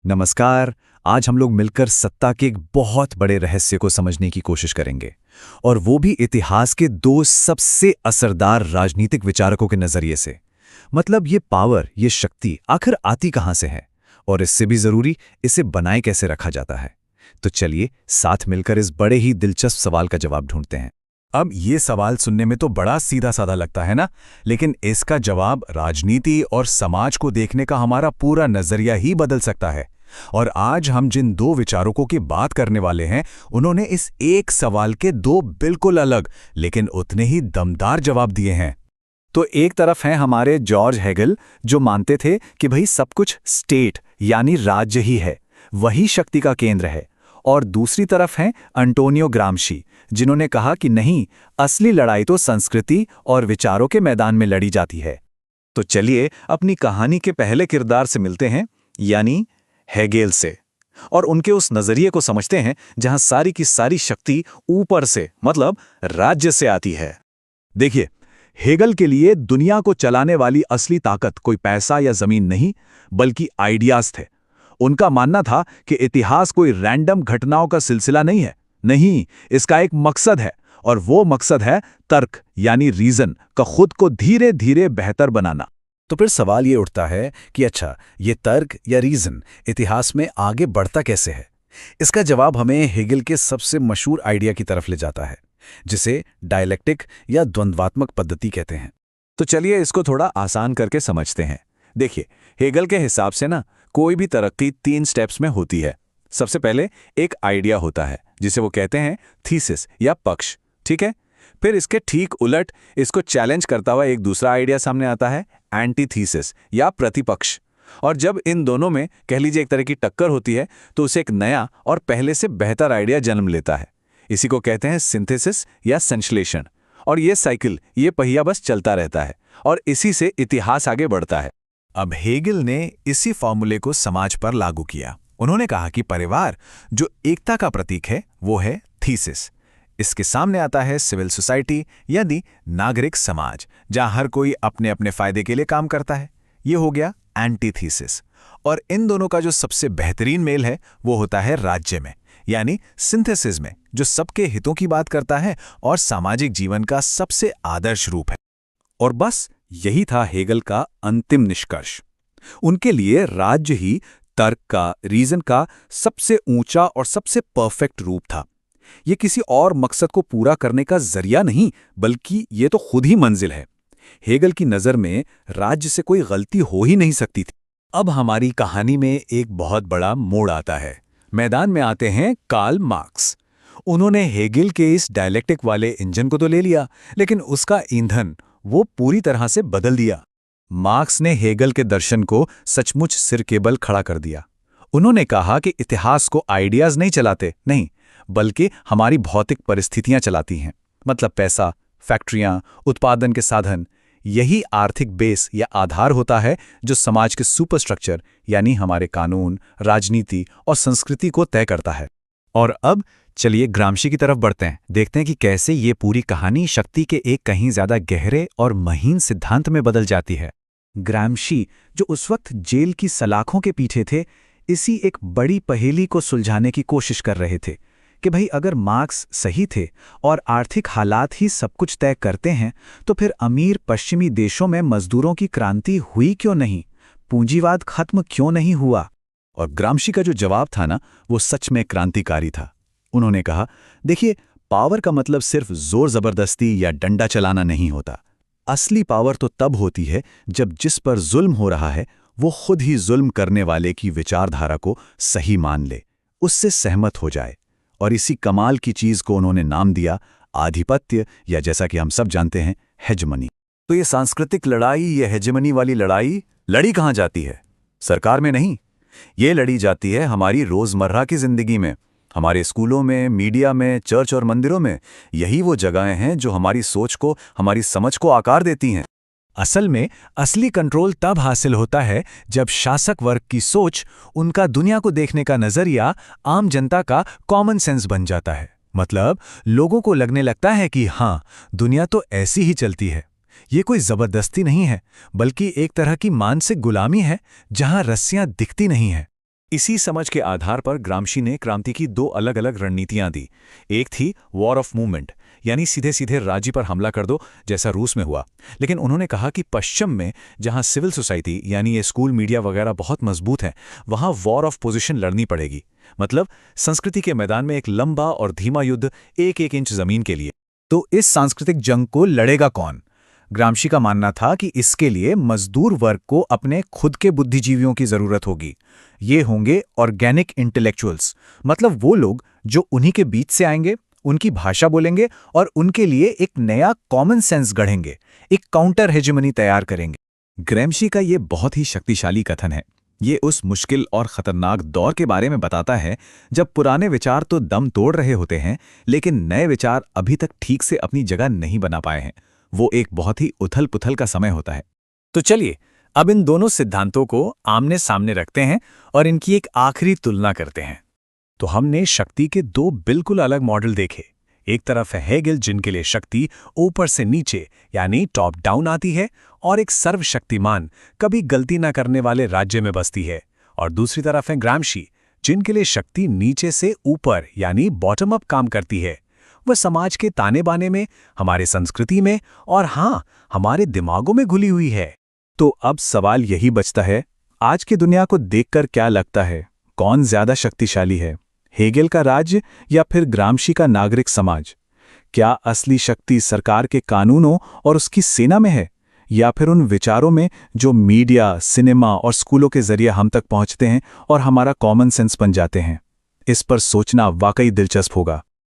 नमस्कार। आज हम लोग मिलकर सत्ता के एक बहुत बड़े रहस्य को समझने की कोशिश करेंगे, और वो भी इतिहास के दो सबसे असरदार राजनीतिक विचारकों के नजरिए से। मतलब ये पावर, ये शक्ति आखिर आती कहां से है, और इससे भी जरूरी, इसे बनाए कैसे रखा जाता है। तो चलिए साथ मिलकर इस बड़े ही दिलचस्प सवाल का जवाब ढूंढते हैं। अब ये सवाल सुनने में तो बड़ा सीधा साधा लगता है ना, लेकिन इसका जवाब राजनीति और समाज को देखने का हमारा पूरा नजरिया ही बदल सकता है। और आज हम जिन दो विचारकों की बात करने वाले हैं, उन्होंने इस एक सवाल के दो बिल्कुल अलग लेकिन उतने ही दमदार जवाब दिए हैं। तो एक तरफ हैं हमारे जॉर्ज हेगल, जो मानते थे कि भाई सब कुछ स्टेट यानी राज्य ही है, वही शक्ति का केंद्र है। और दूसरी तरफ हैं अंटोनियो ग्राम्शी, जिन्होंने कहा कि नहीं, असली लड़ाई तो संस्कृति और विचारों के मैदान में लड़ी जाती है। तो चलिए अपनी कहानी के पहले किरदार से मिलते हैं, यानी हेगेल से, और उनके उस नजरिए को समझते हैं जहां सारी की सारी शक्ति ऊपर से, मतलब राज्य से आती है। देखिए, हेगल के लिए दुनिया को चलाने वाली असली ताकत कोई पैसा या जमीन नहीं, बल्कि आइडियाज थे। उनका मानना था कि इतिहास कोई रैंडम घटनाओं का सिलसिला नहीं है। नहीं, इसका एक मकसद है, और वो मकसद है तर्क यानी रीजन का खुद को धीरे धीरे बेहतर बनाना। तो फिर सवाल ये उठता है कि अच्छा, ये तर्क या रीजन इतिहास में आगे बढ़ता कैसे है। इसका जवाब हमें हेगल के सबसे मशहूर आइडिया की तरफ ले जाता है, जिसे डायलेक्टिक या द्वंद्वात्मक पद्धति कहते हैं। तो चलिए इसको थोड़ा आसान करके समझते हैं। देखिए, हेगल के हिसाब से ना, कोई भी तरक्की 3 स्टेप्स में होती है। सबसे पहले एक आइडिया होता है, जिसे वो कहते हैं थीसिस या पक्ष, ठीक है। फिर इसके ठीक उलट इसको चैलेंज करता हुआ एक दूसरा आइडिया सामने आता है, एंटीथीसिस या प्रतिपक्ष। और जब इन दोनों में कह लीजिए एक तरह की टक्कर होती है, तो उसे एक नया और पहले से बेहतर आइडिया जन्म लेता है। इसी को कहते हैं सिंथेसिस या संश्लेषण। और ये साइकिल, ये पहिया बस चलता रहता है, और इसी से इतिहास आगे बढ़ता है। अब हेगल ने इसी फॉर्मूले को समाज पर लागू किया। उन्होंने कहा कि परिवार जो एकता का प्रतीक है, वो है थीसिस। इसके सामने आता है सिविल सोसाइटी यानी नागरिक समाज, जहां हर कोई अपने अपने फायदे के लिए काम करता है। ये हो गया एंटीथीसिस। और इन दोनों का जो सबसे बेहतरीन मेल है, वो होता है राज्य में, यानी सिंथेसिस में, जो सबके हितों की बात करता है और सामाजिक जीवन का सबसे आदर्श रूप है। और बस यही था हेगल का अंतिम निष्कर्ष। उनके लिए राज्य ही तर्क का, रीजन का सबसे ऊंचा और सबसे परफेक्ट रूप था। ये किसी और मकसद को पूरा करने का जरिया नहीं, बल्कि ये तो खुद ही मंजिल है। हेगल की नजर में राज्य से कोई गलती हो ही नहीं सकती थी। अब हमारी कहानी में एक बहुत बड़ा मोड़ आता है। मैदान में आते हैं कार्ल मार्क्स। उन्होंने हेगल के इस डायलेक्टिक वाले इंजन को तो ले लिया, लेकिन उसका ईंधन वो पूरी तरह से बदल दिया। मार्क्स ने हेगल के दर्शन को सचमुच सिरकेबल खड़ा कर दिया। उन्होंने कहा कि इतिहास को आइडियाज नहीं चलाते, नहीं, बल्कि हमारी भौतिक परिस्थितियां चलाती हैं। मतलब पैसा, फैक्ट्रियां, उत्पादन के साधन, यही आर्थिक बेस या आधार होता है जो समाज के सुपरस्ट्रक्चर यानी हमारे कानून, राजनीति और संस्कृति को तय करता है। और अब चलिए ग्राम्शी की तरफ बढ़ते हैं, देखते हैं कि कैसे ये पूरी कहानी शक्ति के एक कहीं ज्यादा गहरे और महीन सिद्धांत में बदल जाती है। ग्राम्शी, जो उस वक्त जेल की सलाखों के पीछे थे, इसी एक बड़ी पहेली को सुलझाने की कोशिश कर रहे थे कि भाई अगर मार्क्स सही थे और आर्थिक हालात ही सब कुछ तय करते हैं, तो फिर अमीर पश्चिमी देशों में मजदूरों की क्रांति हुई क्यों नहीं, पूंजीवाद खत्म क्यों नहीं हुआ। और ग्राम्शी का जो जवाब था ना, वो सच में क्रांतिकारी था। उन्होंने कहा, देखिए, पावर का मतलब सिर्फ जोर जबरदस्ती या डंडा चलाना नहीं होता। असली पावर तो तब होती है जब जिस पर जुल्म हो रहा है, वो खुद ही जुल्म करने वाले की विचारधारा को सही मान ले, उससे सहमत हो जाए। और इसी कमाल की चीज को उन्होंने नाम दिया आधिपत्य, या जैसा कि हम सब जानते हैं, हेजेमनी। तो ये सांस्कृतिक लड़ाई, ये हेजेमनी वाली लड़ाई लड़ी कहाँ जाती है? सरकार में नहीं, ये लड़ी जाती है हमारी रोजमर्रा की जिंदगी में, हमारे स्कूलों में, मीडिया में, चर्च और मंदिरों में। यही वो जगहें हैं जो हमारी सोच को, हमारी समझ को आकार देती हैं। असल में असली कंट्रोल तब हासिल होता है जब शासक वर्ग की सोच, उनका दुनिया को देखने का नजरिया आम जनता का कॉमन सेंस बन जाता है। मतलब लोगों को लगने लगता है कि हाँ, दुनिया तो ऐसी ही चलती है। ये कोई जबरदस्ती नहीं है, बल्कि एक तरह की मानसिक गुलामी है जहां रस्सियां दिखती नहीं है। इसी समझ के आधार पर ग्रामशी ने क्रांति की दो अलग अलग रणनीतियां दी। एक थी वॉर ऑफ मूवमेंट, यानी सीधे सीधे राज्य पर हमला कर दो, जैसा रूस में हुआ। लेकिन उन्होंने कहा कि पश्चिम में, जहां सिविल सोसाइटी यानी ये स्कूल मीडिया वगैरह बहुत मजबूत हैं, वहां वॉर ऑफ पोजीशन लड़नी पड़ेगी। मतलब संस्कृति के मैदान में एक लंबा और धीमा युद्ध, एक एक इंच जमीन के लिए। तो इस सांस्कृतिक जंग को लड़ेगा कौन? ग्रामशी का मानना था कि इसके लिए मजदूर वर्ग को अपने खुद के बुद्धिजीवियों की जरूरत होगी। ये होंगे ऑर्गेनिक इंटेलेक्चुअल्स, मतलब वो लोग जो उन्हीं के बीच से आएंगे, उनकी भाषा बोलेंगे और उनके लिए एक नया कॉमन सेंस गढ़ेंगे, एक काउंटर हेजेमनी तैयार करेंगे। ग्रैमशी का ये बहुत ही शक्तिशाली कथन है। ये उस मुश्किल और खतरनाक दौर के बारे में बताता है जब पुराने विचार तो दम तोड़ रहे होते हैं, लेकिन नए विचार अभी तक ठीक से अपनी जगह नहीं बना पाए हैं। वो एक बहुत ही उथल पुथल का समय होता है। तो चलिए अब इन दोनों सिद्धांतों को आमने सामने रखते हैं और इनकी एक आखिरी तुलना करते हैं। तो हमने शक्ति के दो बिल्कुल अलग मॉडल देखे। एक तरफ है हेगेल, जिनके लिए शक्ति ऊपर से नीचे यानी टॉप डाउन आती है, और एक सर्वशक्तिमान, कभी गलती न करने वाले राज्य में बसती है। और दूसरी तरफ है ग्रामशी, जिनके लिए शक्ति नीचे से ऊपर यानी बॉटम अप काम करती है। वह समाज के ताने बाने में, हमारे संस्कृति में और हाँ, हमारे दिमागों में घुली हुई है। तो अब सवाल यही बचता है, आज की दुनिया को देखकर क्या लगता है, कौन ज्यादा शक्तिशाली है, हेगेल का राज्य या फिर ग्रामशी का नागरिक समाज? क्या असली शक्ति सरकार के कानूनों और उसकी सेना में है, या फिर उन विचारों में जो मीडिया, सिनेमा और स्कूलों के जरिए हम तक पहुंचते हैं और हमारा कॉमन सेंस बन जाते हैं? इस पर सोचना वाकई दिलचस्प होगा।